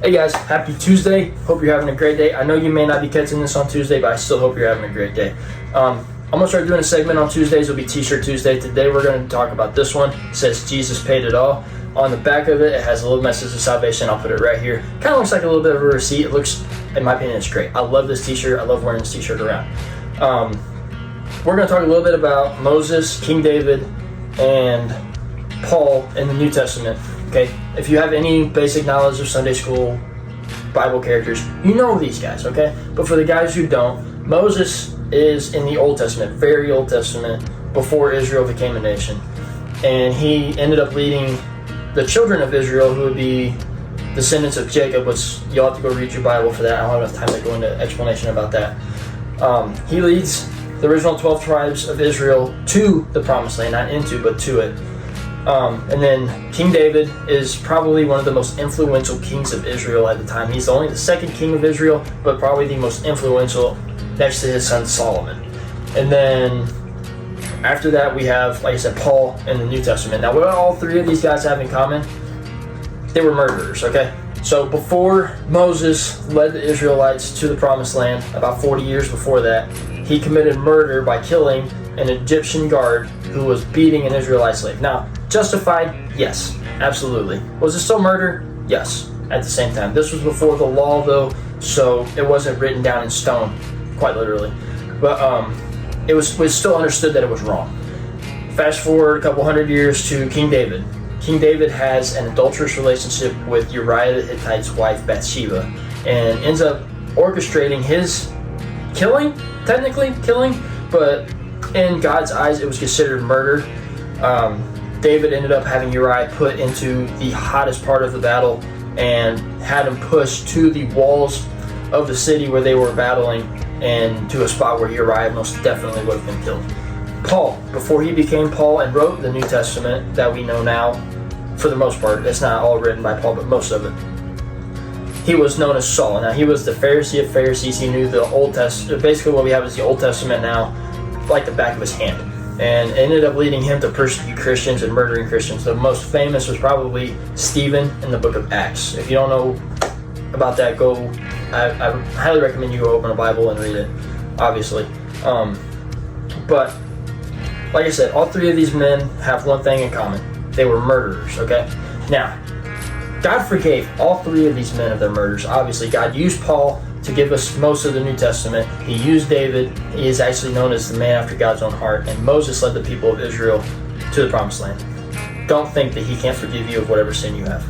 Hey guys, happy Tuesday. Hope you're having a great day. I know you may not be catching this on Tuesday, but I still hope you're having a great day. I'm going to start doing a segment on Tuesdays. It'll be T-shirt Tuesday. Today we're going to talk about this one. It says Jesus paid it all. On the back of it, it has a little message of salvation. I'll put it right here. Kind of looks like a little bit of a receipt. It looks, in my opinion, it's great. I love this T-shirt. I love wearing this T-shirt around. We're going to talk a little bit about Moses, King David, and Paul in the New Testament. Okay, if you have any basic knowledge of Sunday school Bible characters, you know these guys, okay? But for the guys who don't, Moses is in the Old Testament, very Old Testament, before Israel became a nation. And he ended up leading the children of Israel, who would be descendants of Jacob, which you'll have to go read your Bible for that. I don't have enough time to go into explanation about that. He leads the original 12 tribes of Israel to the Promised Land, not into, but to it. And then King David is probably one of the most influential kings of Israel at the time. He's only the second king of Israel, but probably the most influential next to his son Solomon. And then after that, we have, like I said, Paul in the New Testament. Now, what do all three of these guys have in common? They were murderers, okay? So before Moses led the Israelites to the Promised Land, about 40 years before that, he committed murder by killing an Egyptian guard who was beating an Israelite slave. Now, justified? Yes, absolutely. Was it still murder? Yes, at the same time. This was before the law, though, so it wasn't written down in stone, quite literally. But it was still understood that it was wrong. Fast forward a couple hundred years to King David. King David has an adulterous relationship with Uriah the Hittite's wife, Bathsheba, and ends up orchestrating his killing, technically killing, but in God's eyes, it was considered murder. David ended up having Uriah put into the hottest part of the battle and had him pushed to the walls of the city where they were battling and to a spot where Uriah most definitely would have been killed. Paul, before he became Paul and wrote the New Testament that we know now, for the most part, it's not all written by Paul, but most of it, he was known as Saul. Now, he was the Pharisee of Pharisees. He knew the Old Testament. Basically, what we have is the Old Testament now, like the back of his hand, and ended up leading him to persecute Christians and murdering Christians. The most famous was probably Stephen in the book of Acts. If you don't know about that, I highly recommend you go open a Bible and read it, obviously. But like I said, all three of these men have one thing in common. They were murderers, okay? Now, God forgave all three of these men of their murders. Obviously, God used Paul to give us most of the New Testament. He used David. He is actually known as the man after God's own heart. And Moses led the people of Israel to the Promised Land. Don't think that he can't forgive you of whatever sin you have.